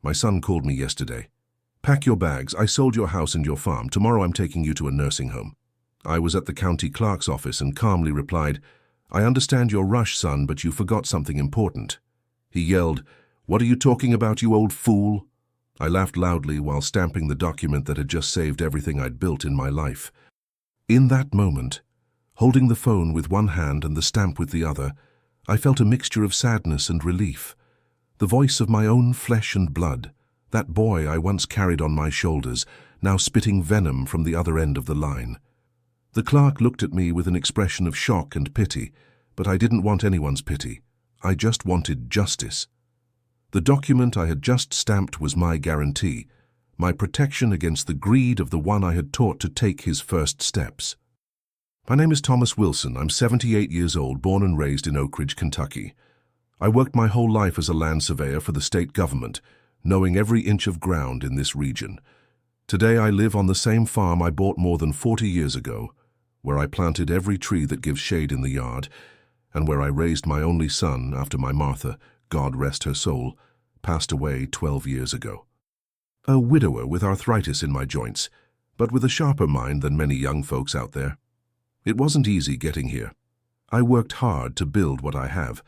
My son called me yesterday. Pack your bags. I sold your house and your farm. Tomorrow I'm taking you to a nursing home. I was at the county clerk's office and calmly replied, I understand your rush, son, but you forgot something important. He yelled, What are you talking about, you old fool? I laughed loudly while stamping the document that had just saved everything I'd built in my life. In that moment, holding the phone with one hand and the stamp with the other, I felt a mixture of sadness and relief. The voice of my own flesh and blood, that boy I once carried on my shoulders, now spitting venom from the other end of the line. The clerk looked at me with an expression of shock and pity, but I didn't want anyone's pity. I just wanted justice. The document I had just stamped was my guarantee, my protection against the greed of the one I had taught to take his first steps. My name is Thomas Wilson. I'm 78 years old, born and raised in Oak Ridge, Kentucky. I worked my whole life as a land surveyor for the state government, knowing every inch of ground in this region. Today I live on the same farm I bought more than 40 years ago, where I planted every tree that gives shade in the yard, and where I raised my only son after my Martha, God rest her soul, passed away 12 years ago. A widower with arthritis in my joints, but with a sharper mind than many young folks out there. It wasn't easy getting here. I worked hard to build what I have.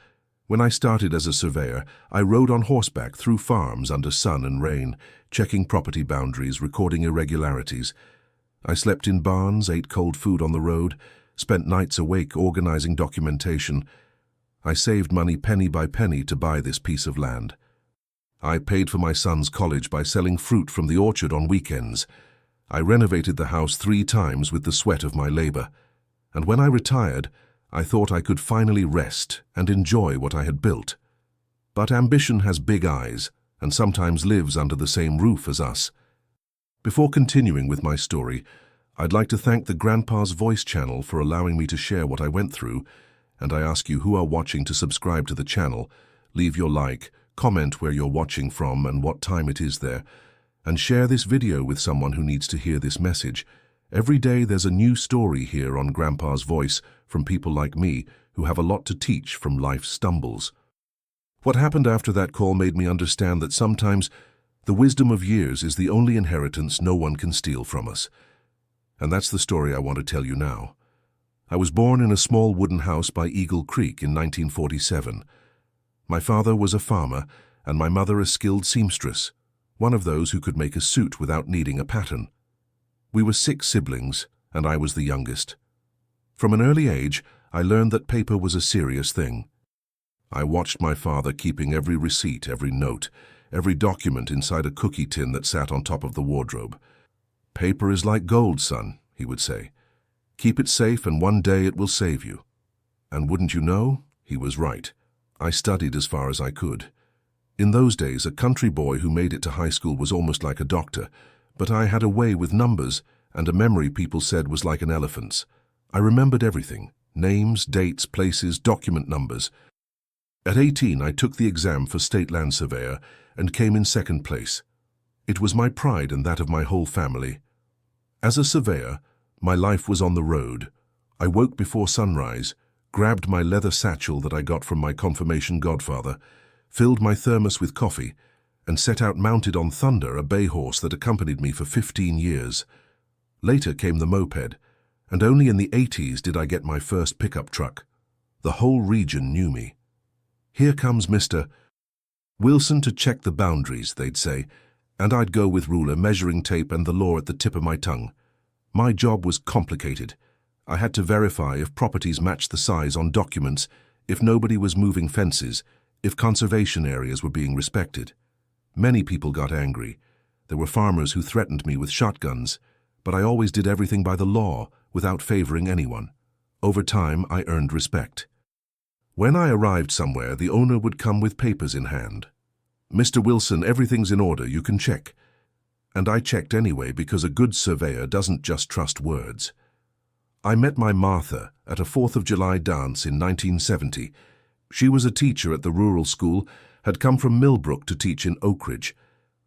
When I started as a surveyor, I rode on horseback through farms under sun and rain, checking property boundaries, recording irregularities. I slept in barns, ate cold food on the road, spent nights awake organizing documentation. I saved money penny by penny to buy this piece of land. I paid for my son's college by selling fruit from the orchard on weekends. I renovated the house 3 times with the sweat of my labor. And when I retired, I thought I could finally rest and enjoy what I had built. But ambition has big eyes and sometimes lives under the same roof as us. Before continuing with my story, I'd like to thank the Grandpa's Voice channel for allowing me to share what I went through, and I ask you who are watching to subscribe to the channel, leave your like, comment where you're watching from and what time it is there, and share this video with someone who needs to hear this message. Every day there's a new story here on Grandpa's Voice from people like me who have a lot to teach from life's stumbles. What happened after that call made me understand that sometimes the wisdom of years is the only inheritance no one can steal from us. And that's the story I want to tell you now. I was born in a small wooden house by Eagle Creek in 1947. My father was a farmer and my mother a skilled seamstress, one of those who could make a suit without needing a pattern. We were 6 siblings, and I was the youngest. From an early age, I learned that paper was a serious thing. I watched my father keeping every receipt, every note, every document inside a cookie tin that sat on top of the wardrobe. Paper is like gold, son, he would say. Keep it safe and one day it will save you. And wouldn't you know, he was right. I studied as far as I could. In those days, a country boy who made it to high school was almost like a doctor, but I had a way with numbers and a memory people said was like an elephant's. I remembered everything, names, dates, places, document numbers. At 18, I took the exam for state land surveyor and came in 2nd place. It was my pride and that of my whole family. As a surveyor, my life was on the road. I woke before sunrise, grabbed my leather satchel that I got from my confirmation godfather, filled my thermos with coffee, and set out mounted on Thunder, a bay horse that accompanied me for 15 years. Later came the moped, and only in the 80s did I get my first pickup truck. The whole region knew me. Here comes Mr. Wilson to check the boundaries, they'd say, and I'd go with ruler, measuring tape, and the law at the tip of my tongue. My job was complicated. I had to verify if properties matched the size on documents, if nobody was moving fences, if conservation areas were being respected. Many people got angry. There were farmers who threatened me with shotguns, but I always did everything by the law, without favoring anyone. Over time, I earned respect. When I arrived somewhere, the owner would come with papers in hand. Mr. Wilson, everything's in order, you can check. And I checked anyway because a good surveyor doesn't just trust words. I met my Martha at a 4th of July dance in 1970. She was a teacher at the rural school, had come from Millbrook to teach in Oak Ridge.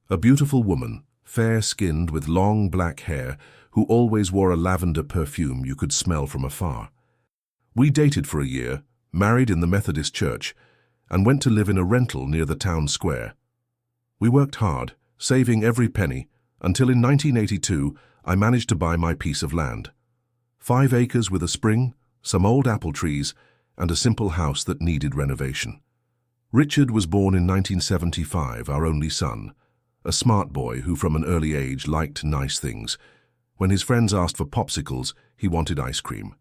A beautiful woman, fair-skinned with long black hair, who always wore a lavender perfume you could smell from afar. We dated for a year, married in the Methodist church, and went to live in a rental near the town square. We worked hard, saving every penny, until in 1982 I managed to buy my piece of land. 5 acres with a spring, some old apple trees, and a simple house that needed renovation. Richard was born in 1975, our only son, a smart boy who from an early age liked nice things. When his friends asked for popsicles, he wanted ice cream.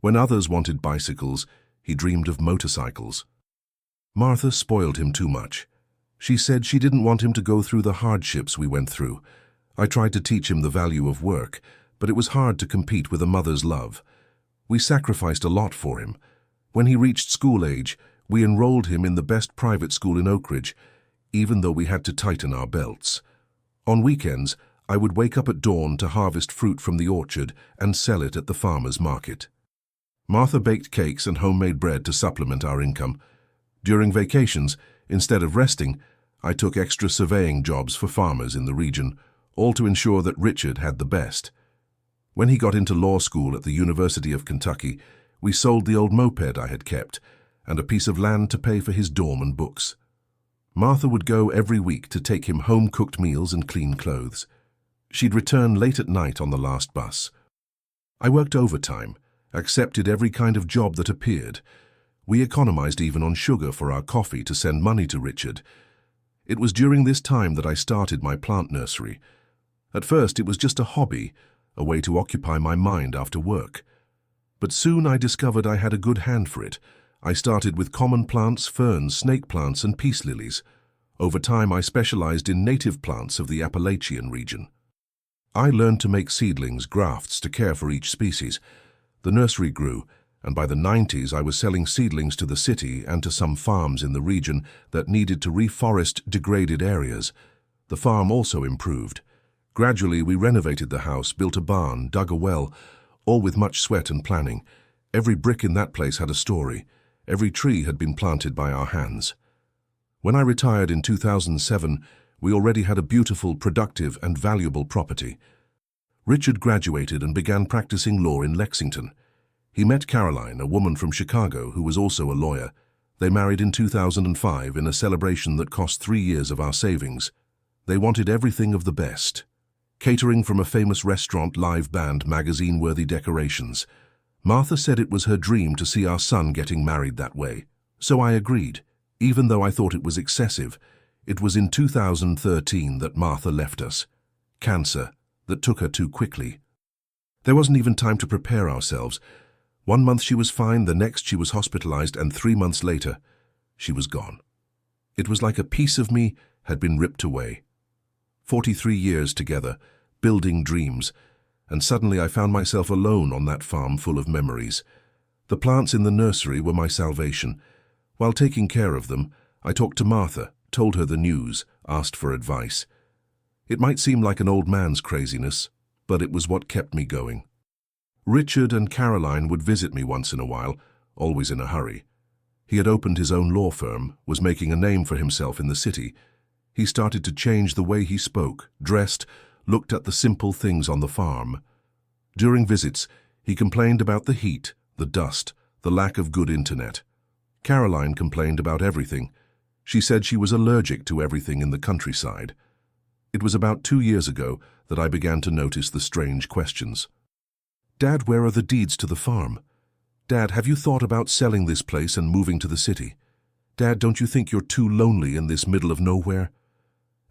When others wanted bicycles, he dreamed of motorcycles. Martha spoiled him too much. She said she didn't want him to go through the hardships we went through. I tried to teach him the value of work, but it was hard to compete with a mother's love. We sacrificed a lot for him. When he reached school age, we enrolled him in the best private school in Oak Ridge, even though we had to tighten our belts. On weekends, I would wake up at dawn to harvest fruit from the orchard and sell it at the farmer's market. Martha baked cakes and homemade bread to supplement our income. During vacations, instead of resting, I took extra surveying jobs for farmers in the region, all to ensure that Richard had the best. When he got into law school at the University of Kentucky, we sold the old moped I had kept and a piece of land to pay for his dorm and books. Martha would go every week to take him home-cooked meals and clean clothes. She'd return late at night on the last bus. I worked overtime, accepted every kind of job that appeared. We economized even on sugar for our coffee to send money to Richard. It was during this time that I started my plant nursery. At first it was just a hobby, a way to occupy my mind after work. But soon I discovered I had a good hand for it. I started with common plants, ferns, snake plants, and peace lilies. Over time I specialized in native plants of the Appalachian region. I learned to make seedlings, grafts to care for each species. The nursery grew, and by the 90s I was selling seedlings to the city and to some farms in the region that needed to reforest degraded areas. The farm also improved. Gradually we renovated the house, built a barn, dug a well, all with much sweat and planning. Every brick in that place had a story. Every tree had been planted by our hands. When I retired in 2007, we already had a beautiful, productive, and valuable property. Richard graduated and began practicing law in Lexington. He met Caroline, a woman from Chicago who was also a lawyer. They married in 2005 in a celebration that cost 3 years of our savings. They wanted everything of the best. Catering from a famous restaurant, live band, magazine-worthy decorations. Martha said it was her dream to see our son getting married that way. So I agreed, even though I thought it was excessive. It was in 2013 that Martha left us. Cancer that took her too quickly. There wasn't even time to prepare ourselves. 1 month she was fine, the next she was hospitalized, and 3 months later, she was gone. It was like a piece of me had been ripped away. 43 years together, building dreams, and suddenly I found myself alone on that farm full of memories. The plants in the nursery were my salvation. While taking care of them, I talked to Martha, told her the news, asked for advice. It might seem like an old man's craziness, but it was what kept me going. Richard and Caroline would visit me once in a while, always in a hurry. He had opened his own law firm, was making a name for himself in the city. He started to change the way he spoke, dressed, looked at the simple things on the farm. During visits, he complained about the heat, the dust, the lack of good internet. Caroline complained about everything. She said she was allergic to everything in the countryside. It was about 2 years ago that I began to notice the strange questions. "Dad, where are the deeds to the farm? Dad, have you thought about selling this place and moving to the city? Dad, don't you think you're too lonely in this middle of nowhere?"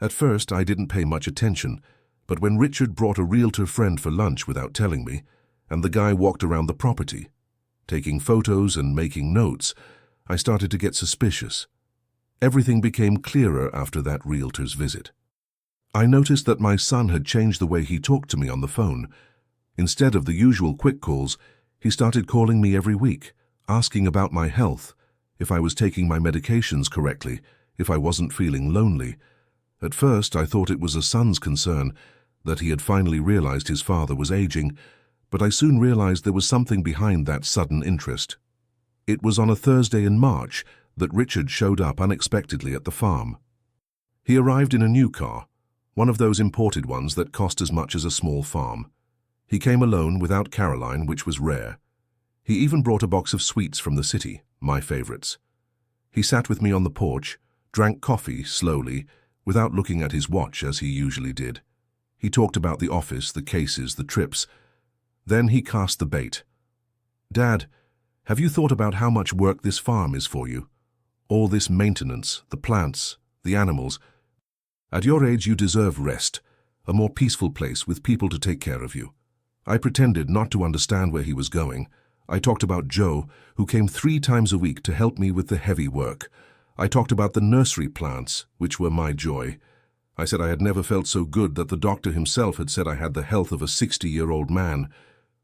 At first, I didn't pay much attention, but when Richard brought a realtor friend for lunch without telling me, and the guy walked around the property, taking photos and making notes, I started to get suspicious. Everything became clearer after that realtor's visit. I noticed that my son had changed the way he talked to me on the phone. Instead of the usual quick calls, he started calling me every week, asking about my health, if I was taking my medications correctly, if I wasn't feeling lonely. At first, I thought it was a son's concern, that he had finally realized his father was aging, but I soon realized there was something behind that sudden interest. It was on a Thursday in March that Richard showed up unexpectedly at the farm. He arrived in a new car, one of those imported ones that cost as much as a small farm. He came alone without Caroline, which was rare. He even brought a box of sweets from the city, my favorites. He sat with me on the porch, drank coffee slowly, without looking at his watch as he usually did. He talked about the office, the cases, the trips. Then he cast the bait. "Dad, have you thought about how much work this farm is for you? All this maintenance, the plants, the animals. At your age you deserve rest, a more peaceful place with people to take care of you." I pretended not to understand where he was going. I talked about Joe, who came 3 times a week to help me with the heavy work. I talked about the nursery plants, which were my joy. I said I had never felt so good that the doctor himself had said I had the health of a 60-year-old man.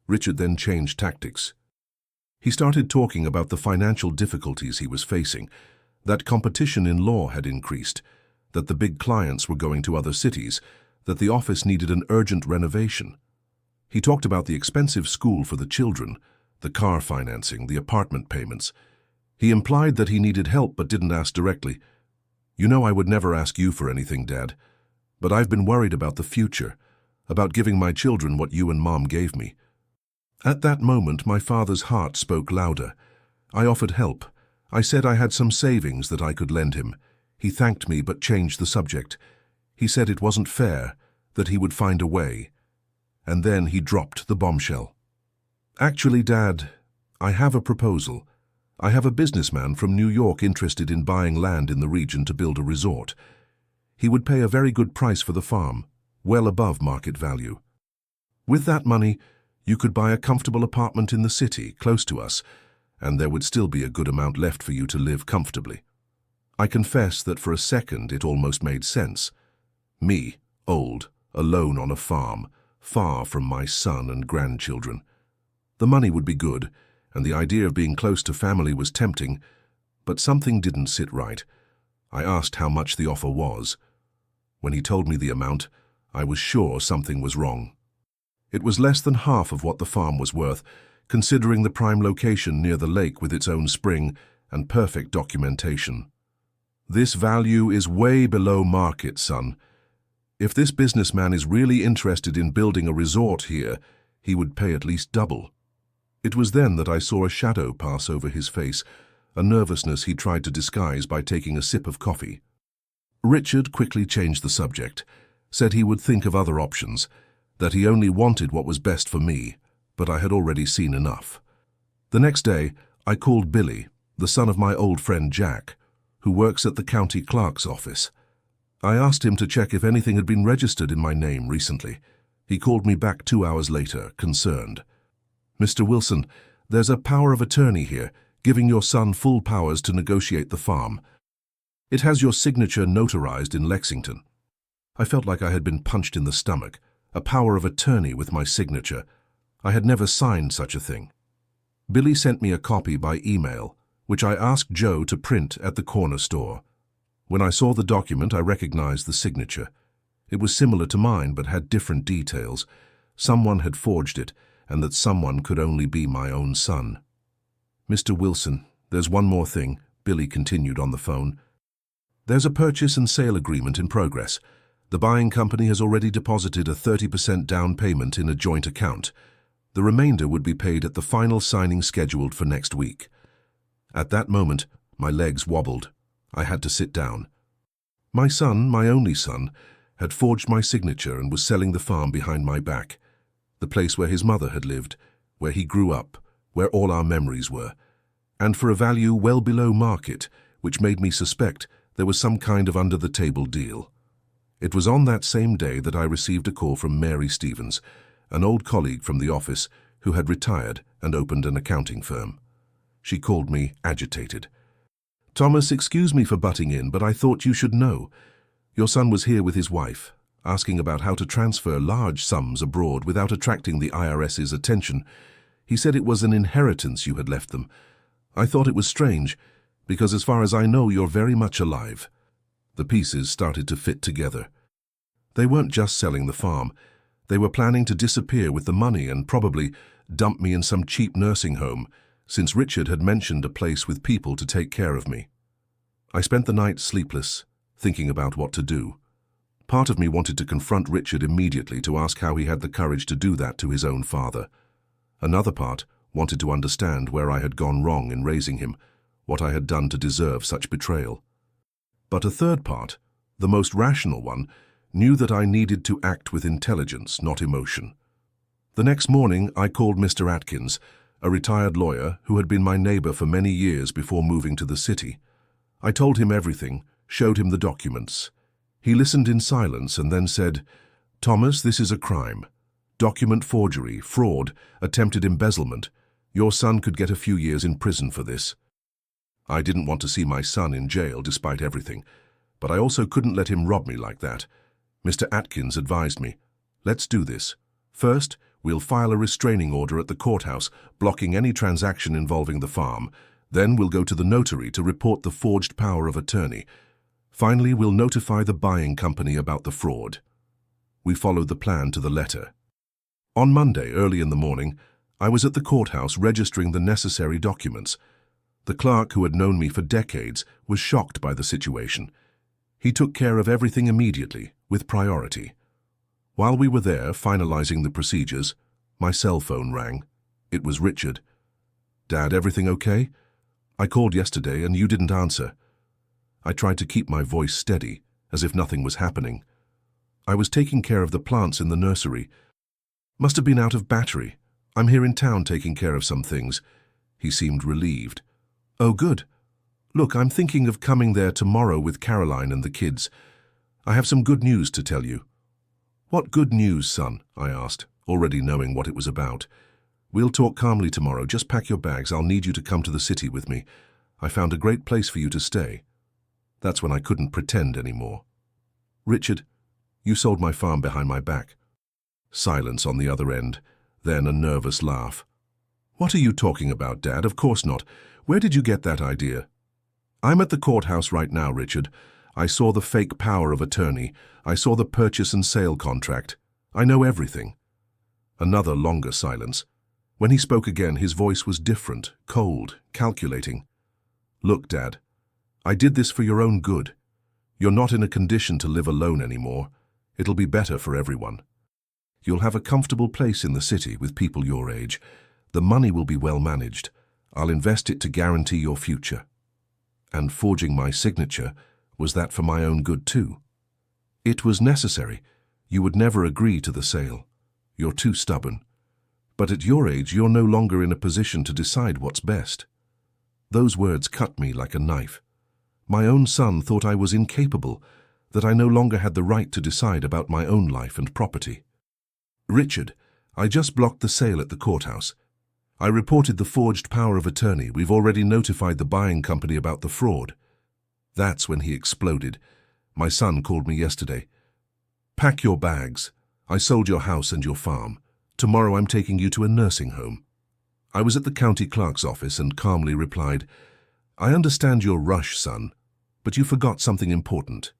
Richard then changed tactics. He started talking about the financial difficulties he was facing, that competition in law had increased, that the big clients were going to other cities, that the office needed an urgent renovation. He talked about the expensive school for the children, the car financing, the apartment payments. He implied that he needed help but didn't ask directly. "You know I would never ask you for anything, Dad, but I've been worried about the future, about giving my children what you and Mom gave me." At that moment, my father's heart spoke louder. I offered help. I said I had some savings that I could lend him. He thanked me but changed the subject. He said it wasn't fair, that he would find a way. And then he dropped the bombshell. "Actually, Dad, I have a proposal. I have a businessman from New York interested in buying land in the region to build a resort. He would pay a very good price for the farm, well above market value. With that money, you could buy a comfortable apartment in the city, close to us, and there would still be a good amount left for you to live comfortably." I confess that for a second it almost made sense. Me, old, alone on a farm, far from my son and grandchildren. The money would be good, and the idea of being close to family was tempting, but something didn't sit right. I asked how much the offer was. When he told me the amount, I was sure something was wrong. It was less than half of what the farm was worth, considering the prime location near the lake with its own spring and perfect documentation. "This value is way below market, son. If this businessman is really interested in building a resort here, he would pay at least double." It was then that I saw a shadow pass over his face, a nervousness he tried to disguise by taking a sip of coffee. Richard quickly changed the subject, said he would think of other options, that he only wanted what was best for me, but I had already seen enough. The next day, I called Billy, the son of my old friend Jack, who works at the county clerk's office. I asked him to check if anything had been registered in my name recently. He called me back 2 hours later, concerned. "Mr. Wilson, there's a power of attorney here, giving your son full powers to negotiate the farm. It has your signature notarized in Lexington." I felt like I had been punched in the stomach. A power of attorney with my signature. I had never signed such a thing. Billy sent me a copy by email, which I asked Joe to print at the corner store. When I saw the document, I recognized the signature. It was similar to mine, but had different details. Someone had forged it, and that someone could only be my own son. "Mr. Wilson, there's one more thing," Billy continued on the phone. "There's a purchase and sale agreement in progress. The buying company has already deposited a 30% down payment in a joint account. The remainder would be paid at the final signing scheduled for next week." At that moment, my legs wobbled. I had to sit down. My son, my only son, had forged my signature and was selling the farm behind my back, the place where his mother had lived, where he grew up, where all our memories were, and for a value well below market, which made me suspect there was some kind of under-the-table deal. It was on that same day that I received a call from Mary Stevens, an old colleague from the office who had retired and opened an accounting firm. She called me agitated. "Thomas, excuse me for butting in, but I thought you should know. Your son was here with his wife, asking about how to transfer large sums abroad without attracting the IRS's attention. He said it was an inheritance you had left them. I thought it was strange, because as far as I know, you're very much alive." The pieces started to fit together. They weren't just selling the farm. They were planning to disappear with the money and probably dump me in some cheap nursing home, since Richard had mentioned a place with people to take care of me. I spent the night sleepless, thinking about what to do. Part of me wanted to confront Richard immediately to ask how he had the courage to do that to his own father. Another part wanted to understand where I had gone wrong in raising him, what I had done to deserve such betrayal. But a third part, the most rational one, knew that I needed to act with intelligence, not emotion. The next morning, I called Mr. Atkins, a retired lawyer who had been my neighbor for many years before moving to the city. I told him everything, showed him the documents. He listened in silence and then said, "Thomas, this is a crime. Document forgery, fraud, attempted embezzlement. Your son could get a few years in prison for this." I didn't want to see my son in jail despite everything, but I also couldn't let him rob me like that. Mr. Atkins advised me, "Let's do this. First, we'll file a restraining order at the courthouse, blocking any transaction involving the farm. Then we'll go to the notary to report the forged power of attorney. Finally, we'll notify the buying company about the fraud." We followed the plan to the letter. On Monday, early in the morning, I was at the courthouse registering the necessary documents. The clerk, who had known me for decades, was shocked by the situation. He took care of everything immediately, with priority. While we were there, finalizing the procedures, my cell phone rang. It was Richard. "Dad, everything okay? I called yesterday and you didn't answer." I tried to keep my voice steady, as if nothing was happening. "I was taking care of the plants in the nursery. Must have been out of battery. I'm here in town taking care of some things." He seemed relieved. "Oh, good. Look, I'm thinking of coming there tomorrow with Caroline and the kids. I have some good news to tell you." "What good news, son?" I asked, already knowing what it was about. "We'll talk calmly tomorrow. Just pack your bags. I'll need you to come to the city with me. I found a great place for you to stay." That's when I couldn't pretend anymore. "Richard, you sold my farm behind my back." Silence on the other end, then a nervous laugh. "What are you talking about, Dad? Of course not. Where did you get that idea?" "I'm at the courthouse right now, Richard. I saw the fake power of attorney. I saw the purchase and sale contract. I know everything." Another longer silence. When he spoke again, his voice was different, cold, calculating. "Look, Dad, I did this for your own good. You're not in a condition to live alone anymore. It'll be better for everyone. You'll have a comfortable place in the city with people your age. The money will be well managed. I'll invest it to guarantee your future." And forging my signature, was that for my own good too? "It was necessary. You would never agree to the sale. You're too stubborn. But at your age, you're no longer in a position to decide what's best." Those words cut me like a knife. My own son thought I was incapable, that I no longer had the right to decide about my own life and property. "Richard, I just blocked the sale at the courthouse. I reported the forged power of attorney. We've already notified the buying company about the fraud." That's when he exploded. "My son called me yesterday. Pack your bags. I sold your house and your farm. Tomorrow I'm taking you to a nursing home." I was at the county clerk's office and calmly replied, "I understand your rush, son, but you forgot something important."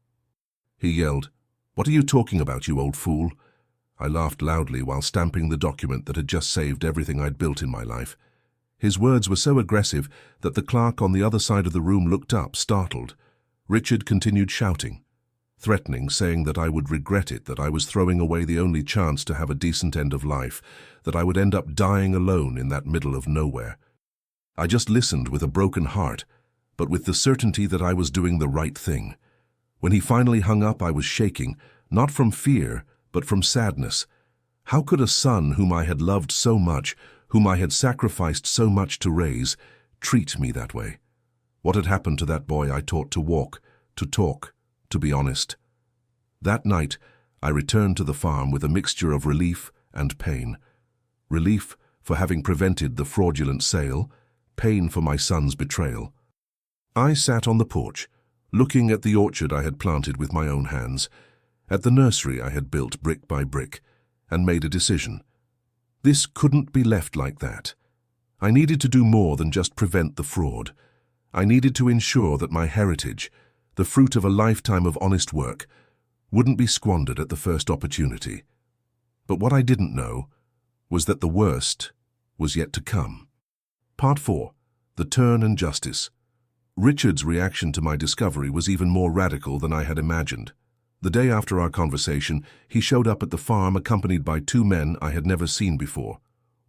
He yelled, "What are you talking about, you old fool?" I laughed loudly while stamping the document that had just saved everything I'd built in my life. His words were so aggressive that the clerk on the other side of the room looked up, startled. Richard continued shouting, threatening, saying that I would regret it, that I was throwing away the only chance to have a decent end of life, that I would end up dying alone in that middle of nowhere. I just listened with a broken heart, but with the certainty that I was doing the right thing. When he finally hung up, I was shaking, not from fear, but from sadness. How could a son whom I had loved so much, whom I had sacrificed so much to raise, treat me that way? What had happened to that boy I taught to walk, to talk, to be honest? That night, I returned to the farm with a mixture of relief and pain. Relief for having prevented the fraudulent sale, pain for my son's betrayal. I sat on the porch, looking at the orchard I had planted with my own hands, at the nursery I had built brick by brick, and made a decision. This couldn't be left like that. I needed to do more than just prevent the fraud. I needed to ensure that my heritage, the fruit of a lifetime of honest work, wouldn't be squandered at the first opportunity. But what I didn't know was that the worst was yet to come. Part 4. The Turn and Justice. Richard's reaction to my discovery was even more radical than I had imagined. The day after our conversation, he showed up at the farm accompanied by two men I had never seen before.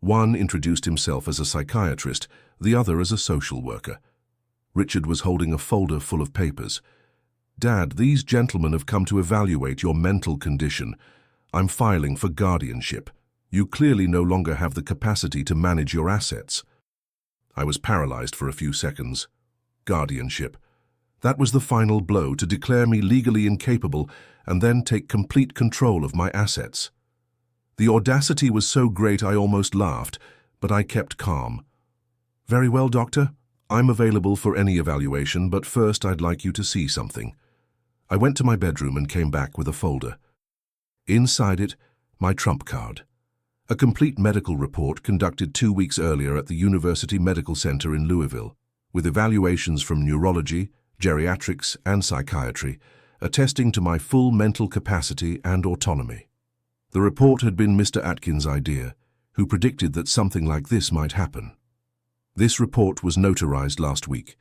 One introduced himself as a psychiatrist, the other as a social worker. Richard was holding a folder full of papers. Dad, these gentlemen have come to evaluate your mental condition. I'm filing for guardianship. You clearly no longer have the capacity to manage your assets. I was paralyzed for a few seconds. Guardianship. That was the final blow to declare me legally incapable and then take complete control of my assets. The audacity was so great I almost laughed, but I kept calm. Very well, Doctor. I'm available for any evaluation, but first I'd like you to see something. I went to my bedroom and came back with a folder. Inside it, my trump card. A complete medical report conducted 2 weeks earlier at the University Medical Center in Louisville, with evaluations from neurology, geriatrics, and psychiatry, attesting to my full mental capacity and autonomy. The report had been Mr. Atkins' idea, who predicted that something like this might happen. This report was notarized last week.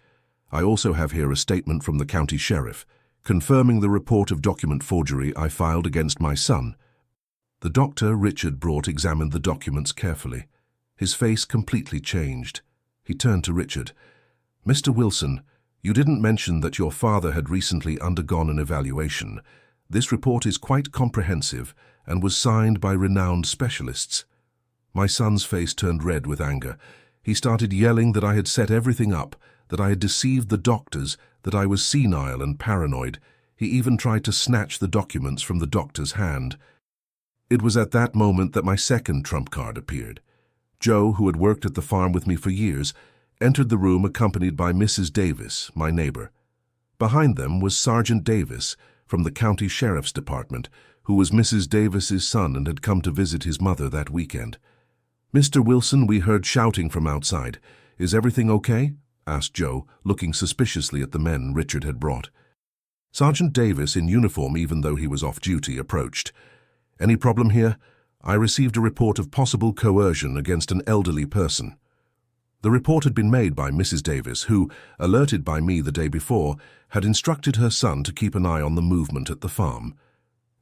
I also have here a statement from the county sheriff, confirming the report of document forgery I filed against my son. The doctor Richard brought examined the documents carefully. His face completely changed. He turned to Richard. Mr. Wilson, you didn't mention that your father had recently undergone an evaluation. This report is quite comprehensive and was signed by renowned specialists. My son's face turned red with anger. He started yelling that I had set everything up, that I had deceived the doctors, that I was senile and paranoid. He even tried to snatch the documents from the doctor's hand. It was at that moment that my second trump card appeared. Joe, who had worked at the farm with me for years, entered the room accompanied by Mrs. Davis, my neighbor. Behind them was Sergeant Davis from the county sheriff's department, who was Mrs. Davis's son and had come to visit his mother that weekend. Mr. Wilson, we heard shouting from outside. Is everything okay? Asked Joe, looking suspiciously at the men Richard had brought. Sergeant Davis, in uniform even though he was off duty, approached. Any problem here? I received a report of possible coercion against an elderly person. The report had been made by Mrs. Davis, who, alerted by me the day before, had instructed her son to keep an eye on the movement at the farm.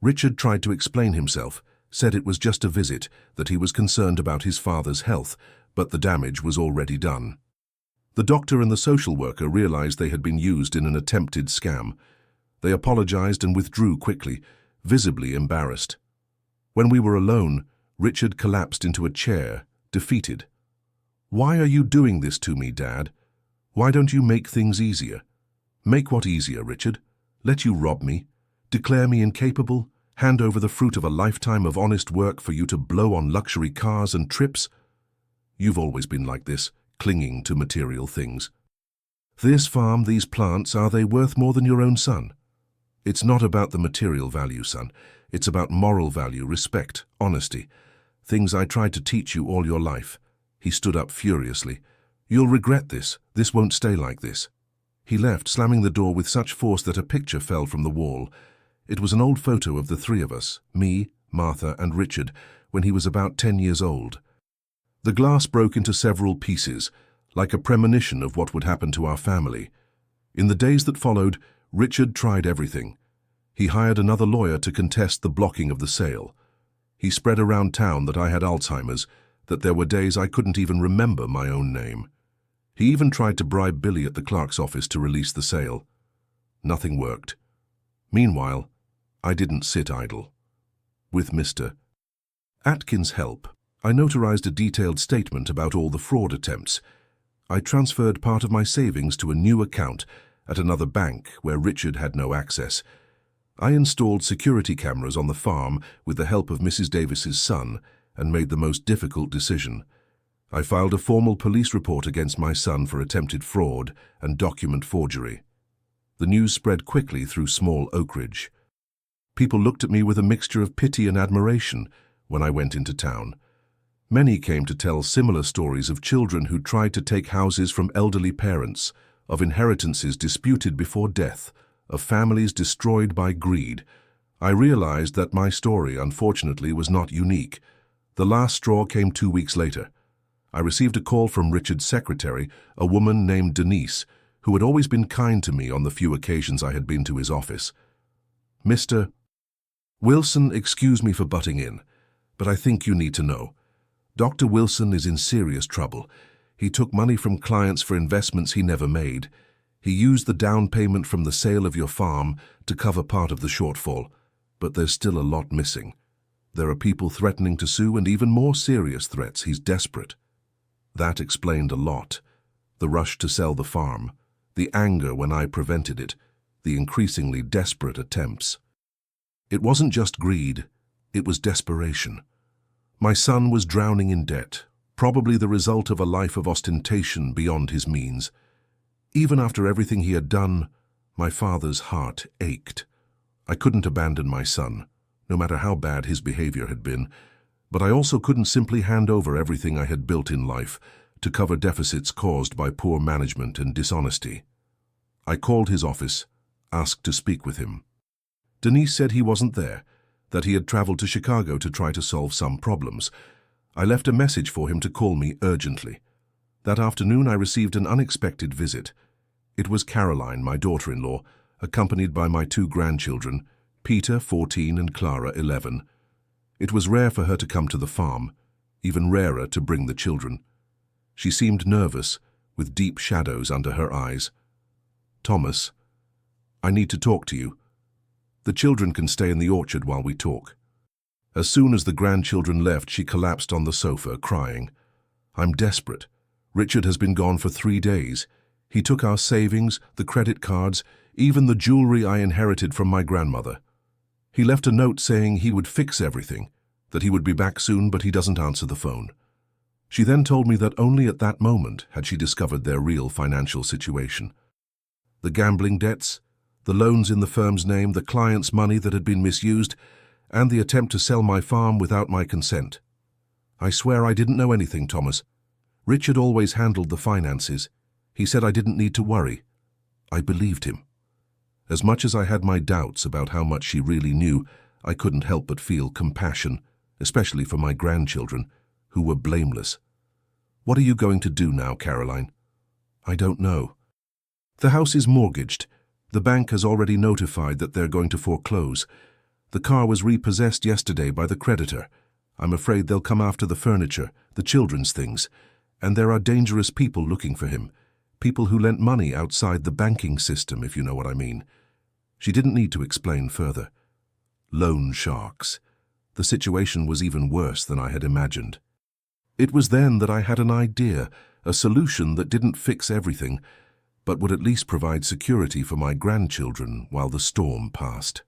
Richard tried to explain himself, said it was just a visit, that he was concerned about his father's health, but the damage was already done. The doctor and the social worker realized they had been used in an attempted scam. They apologized and withdrew quickly, visibly embarrassed. When we were alone, Richard collapsed into a chair, defeated. Why are you doing this to me, Dad? Why don't you make things easier? Make what easier, Richard? Let you rob me? Declare me incapable? Hand over the fruit of a lifetime of honest work for you to blow on luxury cars and trips? You've always been like this, clinging to material things. This farm, these plants, are they worth more than your own son? It's not about the material value, son. It's about moral value, respect, honesty. Things I tried to teach you all your life. He stood up furiously. You'll regret this. This won't stay like this. He left, slamming the door with such force that a picture fell from the wall. It was an old photo of the three of us, me, Martha, and Richard, when he was about 10 years old. The glass broke into several pieces, like a premonition of what would happen to our family. In the days that followed, Richard tried everything. He hired another lawyer to contest the blocking of the sale. He spread around town that I had Alzheimer's, that there were days I couldn't even remember my own name. He even tried to bribe Billy at the clerk's office to release the sale. Nothing worked. Meanwhile, I didn't sit idle. With Mr. Atkins' help, I notarized a detailed statement about all the fraud attempts. I transferred part of my savings to a new account at another bank where Richard had no access. I installed security cameras on the farm with the help of Mrs. Davis's son and made the most difficult decision. I filed a formal police report against my son for attempted fraud and document forgery. The news spread quickly through small Oakridge. People looked at me with a mixture of pity and admiration when I went into town. Many came to tell similar stories of children who tried to take houses from elderly parents, of inheritances disputed before death, of families destroyed by greed. I realized that my story, unfortunately, was not unique. The last straw came 2 weeks later. I received a call from Richard's secretary, a woman named Denise, who had always been kind to me on the few occasions I had been to his office. Mr. Wilson, excuse me for butting in, but I think you need to know. Dr. Wilson is in serious trouble. He took money from clients for investments he never made. He used the down payment from the sale of your farm to cover part of the shortfall, but there's still a lot missing. There are people threatening to sue and even more serious threats. He's desperate. That explained a lot. The rush to sell the farm, the anger when I prevented it, the increasingly desperate attempts. It wasn't just greed, it was desperation. My son was drowning in debt, probably the result of a life of ostentation beyond his means. Even after everything he had done, my father's heart ached. I couldn't abandon my son, no matter how bad his behavior had been, but I also couldn't simply hand over everything I had built in life to cover deficits caused by poor management and dishonesty. I called his office, asked to speak with him. Denise said he wasn't there, that he had traveled to Chicago to try to solve some problems. I left a message for him to call me urgently. That afternoon I received an unexpected visit. It was Caroline, my daughter-in-law, accompanied by my 2 grandchildren, Peter, 14, and Clara, 11. It was rare for her to come to the farm, even rarer to bring the children. She seemed nervous, with deep shadows under her eyes. "Thomas, I need to talk to you. The children can stay in the orchard while we talk." As soon as the grandchildren left, she collapsed on the sofa, crying. "I'm desperate. Richard has been gone for 3 days. He took our savings, the credit cards, even the jewelry I inherited from my grandmother. He left a note saying he would fix everything, that he would be back soon, but he doesn't answer the phone." She then told me that only at that moment had she discovered their real financial situation. The gambling debts, the loans in the firm's name, the client's money that had been misused, and the attempt to sell my farm without my consent. "I swear I didn't know anything, Thomas. Richard always handled the finances. He said I didn't need to worry." I believed him. As much as I had my doubts about how much she really knew, I couldn't help but feel compassion, especially for my grandchildren, who were blameless. "What are you going to do now, Caroline?" "I don't know. The house is mortgaged. The bank has already notified that they're going to foreclose. The car was repossessed yesterday by the creditor. I'm afraid they'll come after the furniture, the children's things, and there are dangerous people looking for him. People who lent money outside the banking system, if you know what I mean." She didn't need to explain further. Loan sharks. The situation was even worse than I had imagined. It was then that I had an idea, a solution that didn't fix everything, but would at least provide security for my grandchildren while the storm passed.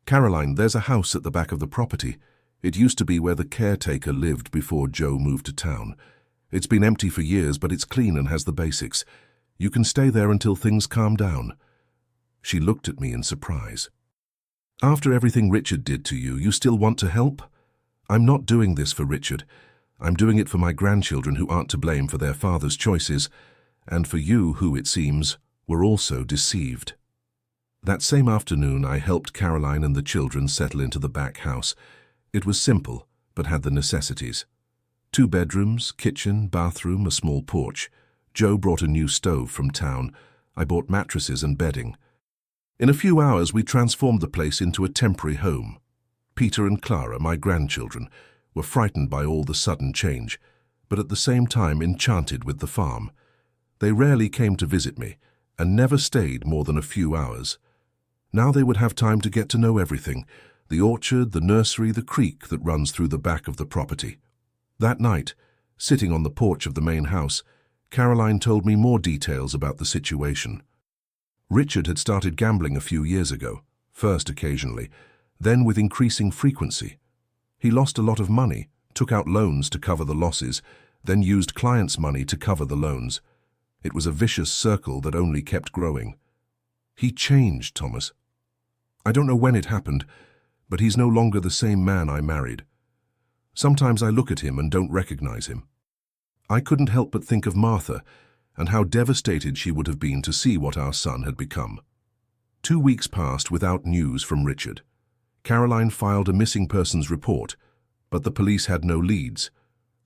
"Caroline, there's a house at the back of the property. It used to be where the caretaker lived before Joe moved to town. It's been empty for years, but it's clean and has the basics. You can stay there until things calm down." She looked at me in surprise. "After everything Richard did to you, you still want to help?" "I'm not doing this for Richard. I'm doing it for my grandchildren who aren't to blame for their father's choices, and for you who, it seems, were also deceived." That same afternoon, I helped Caroline and the children settle into the back house. It was simple, but had the necessities. 2 bedrooms, kitchen, bathroom, a small porch. Joe brought a new stove from town. I bought mattresses and bedding. In a few hours, we transformed the place into a temporary home. Peter and Clara, my grandchildren, were frightened by all the sudden change, but at the same time enchanted with the farm. They rarely came to visit me, and never stayed more than a few hours. Now they would have time to get to know everything: the orchard, the nursery, the creek that runs through the back of the property. That night, sitting on the porch of the main house, Caroline told me more details about the situation. Richard had started gambling a few years ago, first occasionally, then with increasing frequency. He lost a lot of money, took out loans to cover the losses, then used clients' money to cover the loans. It was a vicious circle that only kept growing. He changed, Thomas. I don't know when it happened, but he's no longer the same man I married. Sometimes I look at him and don't recognize him. I couldn't help but think of Martha and how devastated she would have been to see what our son had become. 2 weeks passed without news from Richard. Caroline filed a missing persons report, but the police had no leads.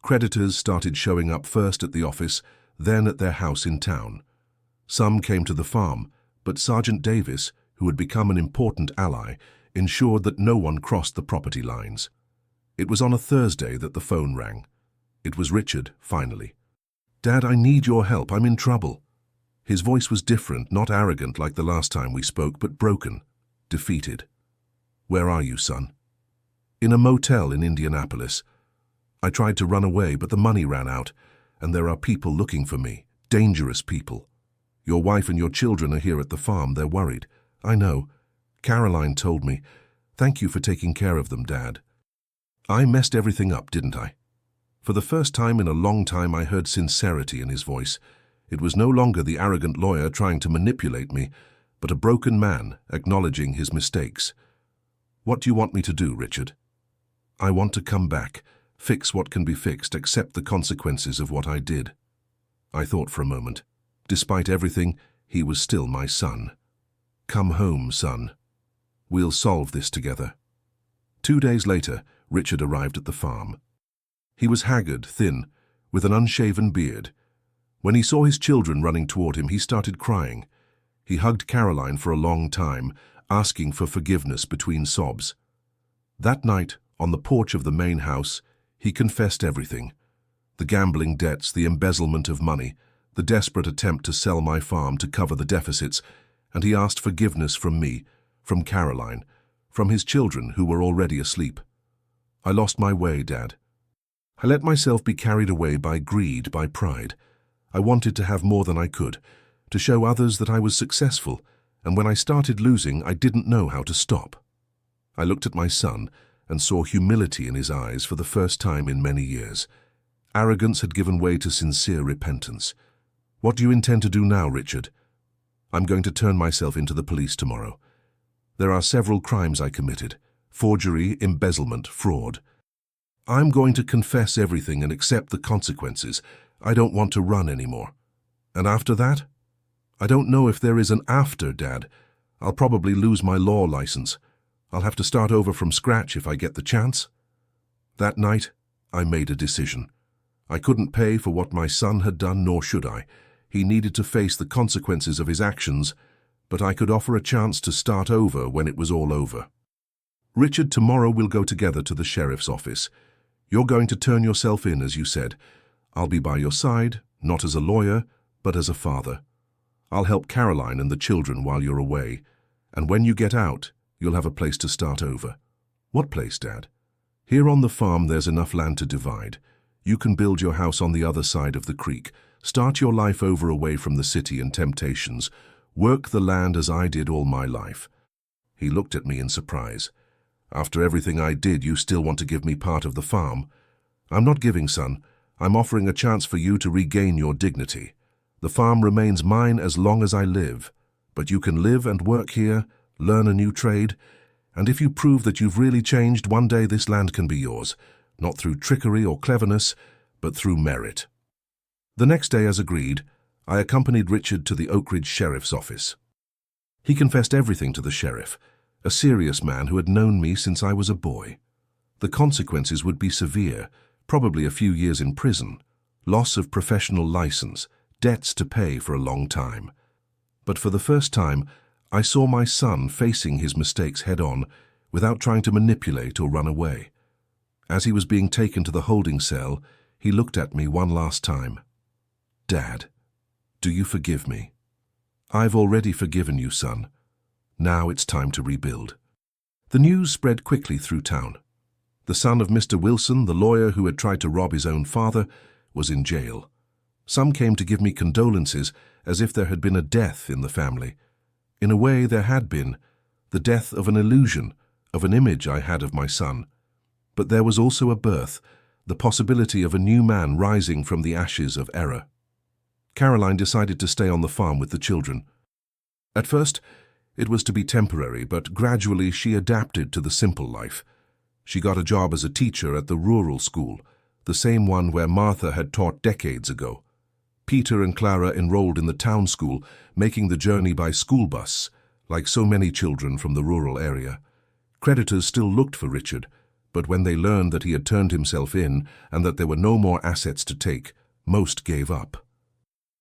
Creditors started showing up first at the office, then at their house in town. Some came to the farm, but Sergeant Davis, who had become an important ally, ensured that no one crossed the property lines. It was on a Thursday that the phone rang. It was Richard, finally. "Dad, I need your help. I'm in trouble." His voice was different, not arrogant like the last time we spoke, but broken, defeated. "Where are you, son?" "In a motel in Indianapolis. I tried to run away, but the money ran out, and there are people looking for me, dangerous people. Your wife and your children are here at the farm. They're worried." "I know. Caroline told me. Thank you for taking care of them, Dad." I messed everything up, didn't I? For the first time in a long time, I heard sincerity in his voice. It was no longer the arrogant lawyer trying to manipulate me, but a broken man acknowledging his mistakes. "What do you want me to do, Richard?" "I want to come back, fix what can be fixed, accept the consequences of what I did." I thought for a moment. Despite everything, he was still my son. "Come home, son. We'll solve this together." 2 days later, Richard arrived at the farm. He was haggard, thin, with an unshaven beard. When he saw his children running toward him, he started crying. He hugged Caroline for a long time, asking for forgiveness between sobs. That night, on the porch of the main house, he confessed everything. The gambling debts, the embezzlement of money, the desperate attempt to sell my farm to cover the deficits, and he asked forgiveness from me, from Caroline, from his children who were already asleep. "I lost my way, Dad. I let myself be carried away by greed, by pride. I wanted to have more than I could, to show others that I was successful, and when I started losing, I didn't know how to stop." I looked at my son and saw humility in his eyes for the first time in many years. Arrogance had given way to sincere repentance. "What do you intend to do now, Richard?" "I'm going to turn myself into the police tomorrow. There are several crimes I committed: forgery, embezzlement, fraud. I'm going to confess everything and accept the consequences. I don't want to run anymore. And after that? I don't know if there is an after, Dad. I'll probably lose my law license. I'll have to start over from scratch if I get the chance." That night, I made a decision. I couldn't pay for what my son had done, nor should I. He needed to face the consequences of his actions, but I could offer a chance to start over when it was all over. "Richard, tomorrow we'll go together to the sheriff's office. You're going to turn yourself in, as you said. I'll be by your side, not as a lawyer, but as a father. I'll help Caroline and the children while you're away, and when you get out, you'll have a place to start over." "What place, Dad?" "Here on the farm there's enough land to divide. You can build your house on the other side of the creek. Start your life over away from the city and temptations. Work the land as I did all my life." He looked at me in surprise. "After everything I did, you still want to give me part of the farm?" "I'm not giving, son. I'm offering a chance for you to regain your dignity. The farm remains mine as long as I live, but you can live and work here, learn a new trade, and if you prove that you've really changed, one day this land can be yours, not through trickery or cleverness, but through merit." The next day, as agreed, I accompanied Richard to the Oak Ridge Sheriff's office. He confessed everything to the sheriff, a serious man who had known me since I was a boy. The consequences would be severe, probably a few years in prison, loss of professional license, debts to pay for a long time. But for the first time, I saw my son facing his mistakes head-on, without trying to manipulate or run away. As he was being taken to the holding cell, he looked at me one last time. "Dad, do you forgive me?" "I've already forgiven you, son. Now it's time to rebuild." The news spread quickly through town. The son of Mr. Wilson, the lawyer who had tried to rob his own father, was in jail. Some came to give me condolences, as if there had been a death in the family. In a way, there had been, the death of an illusion, of an image I had of my son. But there was also a birth, the possibility of a new man rising from the ashes of error. Caroline decided to stay on the farm with the children. At first, it was to be temporary, but gradually she adapted to the simple life. She got a job as a teacher at the rural school, the same one where Martha had taught decades ago. Peter and Clara enrolled in the town school, making the journey by school bus, like so many children from the rural area. Creditors still looked for Richard, but when they learned that he had turned himself in and that there were no more assets to take, most gave up.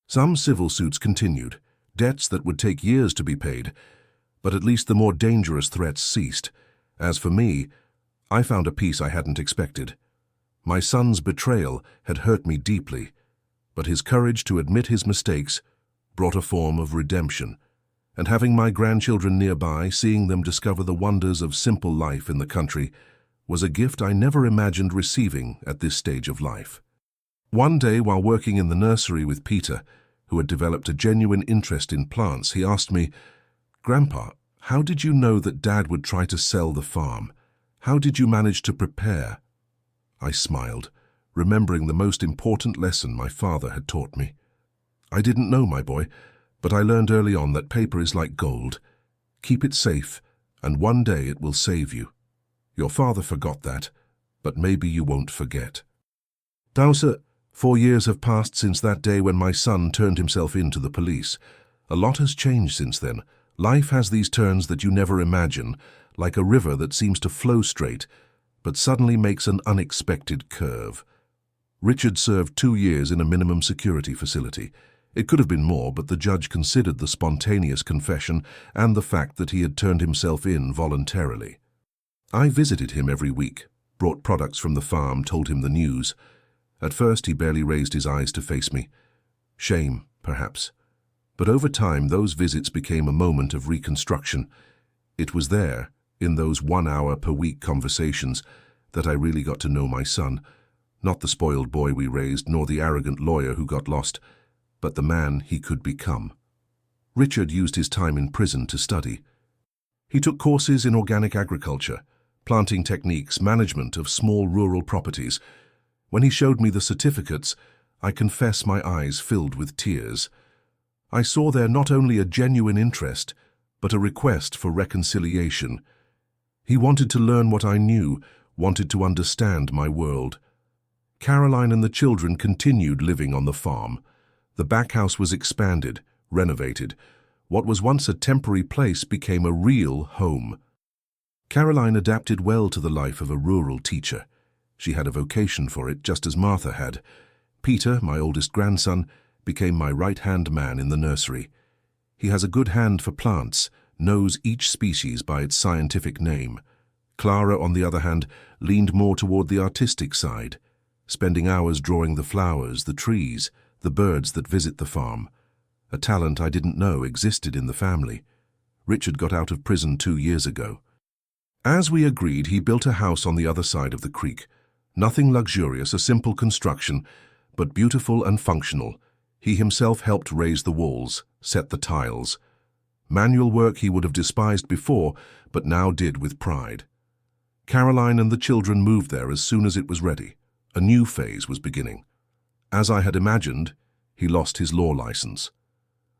Some civil suits continued, debts that would take years to be paid, but at least the more dangerous threats ceased. As for me, I found a peace I hadn't expected. My son's betrayal had hurt me deeply, but his courage to admit his mistakes brought a form of redemption. And having my grandchildren nearby, seeing them discover the wonders of simple life in the country, was a gift I never imagined receiving at this stage of life. One day, while working in the nursery with Peter, who had developed a genuine interest in plants, he asked me, "Grandpa, how did you know that Dad would try to sell the farm? How did you manage to prepare?" I smiled, remembering the most important lesson my father had taught me. "I didn't know, my boy, but I learned early on that paper is like gold. Keep it safe, and one day it will save you. Your father forgot that, but maybe you won't forget." Dowser, 4 years have passed since that day when my son turned himself in to the police. A lot has changed since then. Life has these turns that you never imagine, like a river that seems to flow straight, but suddenly makes an unexpected curve. Richard served 2 years in a minimum security facility. It could have been more, but the judge considered the spontaneous confession and the fact that he had turned himself in voluntarily. I visited him every week, brought products from the farm, told him the news. At first he barely raised his eyes to face me. Shame, perhaps. But over time those visits became a moment of reconstruction. It was there, in those 1 hour per week conversations, that I really got to know my son. Not the spoiled boy we raised, nor the arrogant lawyer who got lost, but the man he could become. Richard used his time in prison to study. He took courses in organic agriculture, planting techniques, management of small rural properties. When he showed me the certificates, I confess my eyes filled with tears. I saw there not only a genuine interest, but a request for reconciliation. He wanted to learn what I knew, wanted to understand my world. Caroline and the children continued living on the farm. The back house was expanded, renovated. What was once a temporary place became a real home. Caroline adapted well to the life of a rural teacher. She had a vocation for it, just as Martha had. Peter, my oldest grandson, became my right-hand man in the nursery. He has a good hand for plants, knows each species by its scientific name. Clara, on the other hand, leaned more toward the artistic side, spending hours drawing the flowers, the trees, the birds that visit the farm. A talent I didn't know existed in the family. Richard got out of prison 2 years ago. As we agreed, he built a house on the other side of the creek. Nothing luxurious, a simple construction, but beautiful and functional. He himself helped raise the walls, set the tiles. Manual work he would have despised before, but now did with pride. Caroline and the children moved there as soon as it was ready. A new phase was beginning. As I had imagined, he lost his law license.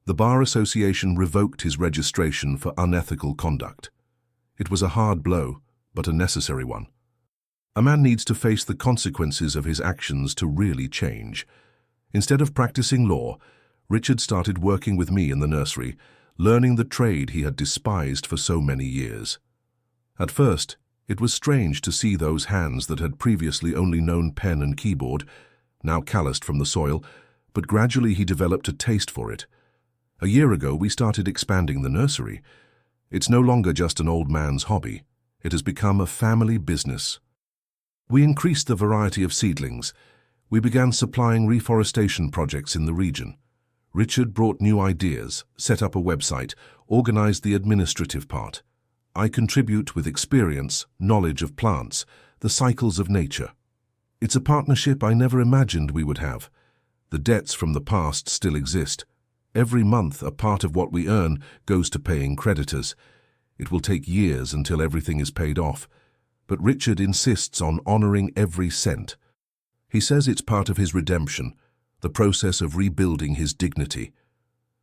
The Bar Association revoked his registration for unethical conduct. It was a hard blow, but a necessary one. A man needs to face the consequences of his actions to really change. Instead of practicing law, Richard started working with me in the nursery, learning the trade he had despised for so many years. At first, it was strange to see those hands that had previously only known pen and keyboard, now calloused from the soil, but gradually he developed a taste for it. A year ago, we started expanding the nursery. It's no longer just an old man's hobby. It has become a family business. We increased the variety of seedlings. We began supplying reforestation projects in the region. Richard brought new ideas, set up a website, organized the administrative part. I contribute with experience, knowledge of plants, the cycles of nature. It's a partnership I never imagined we would have. The debts from the past still exist. Every month, a part of what we earn goes to paying creditors. It will take years until everything is paid off, but Richard insists on honoring every cent. He says it's part of his redemption, the process of rebuilding his dignity.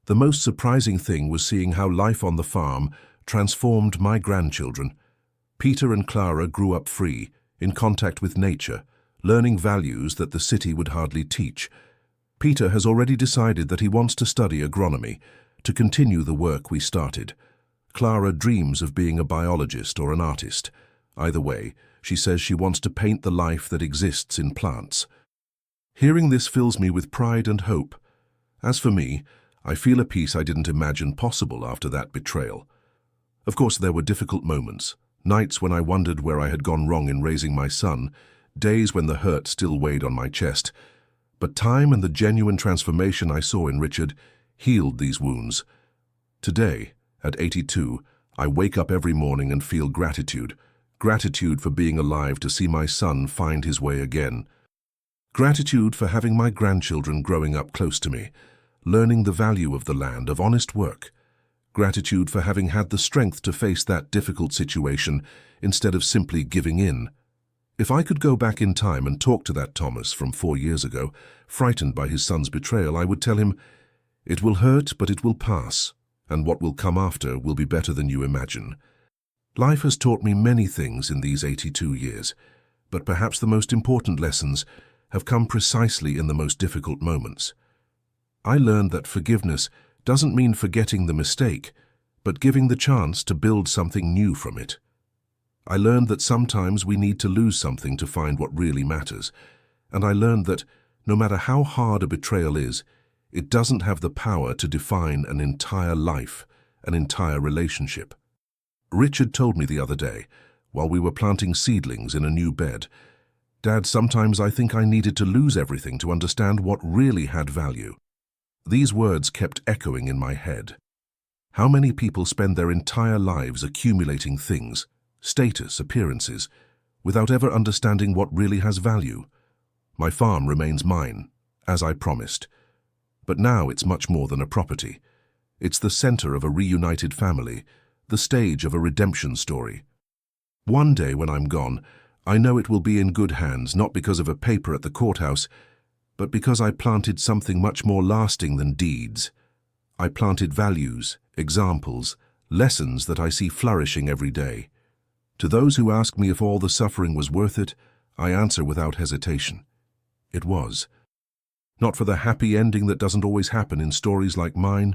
The most surprising thing was seeing how life on the farm transformed my grandchildren. Peter and Clara grew up free, in contact with nature, learning values that the city would hardly teach. Peter has already decided that he wants to study agronomy, to continue the work we started. Clara dreams of being a biologist or an artist. Either way, she says she wants to paint the life that exists in plants. Hearing this fills me with pride and hope. As for me, I feel a peace I didn't imagine possible after that betrayal. Of course, there were difficult moments, nights when I wondered where I had gone wrong in raising my son, days when the hurt still weighed on my chest. But time and the genuine transformation I saw in Richard, healed these wounds. Today, at 82, I wake up every morning and feel gratitude. Gratitude for being alive to see my son find his way again. Gratitude for having my grandchildren growing up close to me, learning the value of the land, of honest work. Gratitude for having had the strength to face that difficult situation instead of simply giving in. If I could go back in time and talk to that Thomas from 4 years ago, frightened by his son's betrayal, I would tell him, "It will hurt, but it will pass, and what will come after will be better than you imagine." Life has taught me many things in these 82 years, but perhaps the most important lessons have come precisely in the most difficult moments. I learned that forgiveness doesn't mean forgetting the mistake, but giving the chance to build something new from it. I learned that sometimes we need to lose something to find what really matters, and I learned that no matter how hard a betrayal is, it doesn't have the power to define an entire life, an entire relationship. Richard told me the other day, while we were planting seedlings in a new bed, "Dad, sometimes I think I needed to lose everything to understand what really had value." These words kept echoing in my head. How many people spend their entire lives accumulating things, status, appearances, without ever understanding what really has value? My farm remains mine, as I promised. But now it's much more than a property. It's the center of a reunited family, the stage of a redemption story. One day when I'm gone, I know it will be in good hands, not because of a paper at the courthouse, but because I planted something much more lasting than deeds. I planted values, examples, lessons that I see flourishing every day. To those who ask me if all the suffering was worth it, I answer without hesitation. It was. Not for the happy ending that doesn't always happen in stories like mine,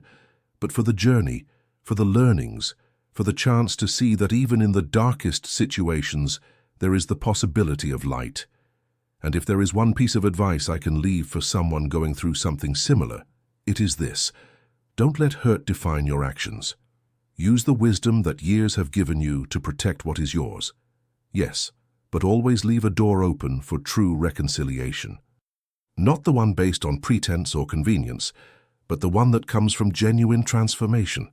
but for the journey, for the learnings, for the chance to see that even in the darkest situations, there is the possibility of light. And if there is one piece of advice I can leave for someone going through something similar, it is this: don't let hurt define your actions. Use the wisdom that years have given you to protect what is yours. Yes, but always leave a door open for true reconciliation. Not the one based on pretense or convenience, but the one that comes from genuine transformation.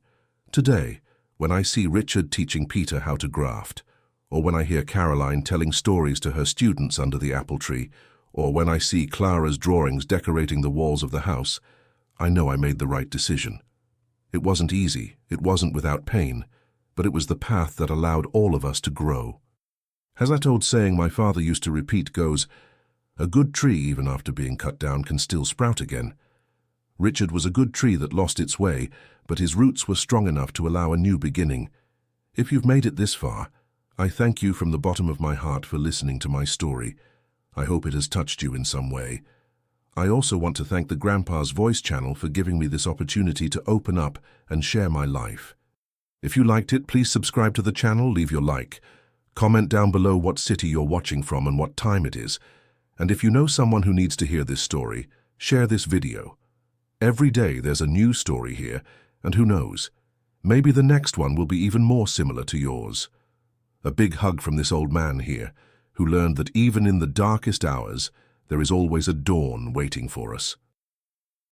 Today, when I see Richard teaching Peter how to graft, or when I hear Caroline telling stories to her students under the apple tree, or when I see Clara's drawings decorating the walls of the house, I know I made the right decision. It wasn't easy, it wasn't without pain, but it was the path that allowed all of us to grow. As that old saying my father used to repeat goes, "A good tree, even after being cut down, can still sprout again." Richard was a good tree that lost its way, but his roots were strong enough to allow a new beginning. If you've made it this far, I thank you from the bottom of my heart for listening to my story. I hope it has touched you in some way. I also want to thank the Grandpa's Voice channel for giving me this opportunity to open up and share my life. If you liked it, please subscribe to the channel, leave your like. Comment down below what city you're watching from and what time it is. And if you know someone who needs to hear this story, share this video. Every day there's a new story here, and who knows, maybe the next one will be even more similar to yours. A big hug from this old man here, who learned that even in the darkest hours, there is always a dawn waiting for us.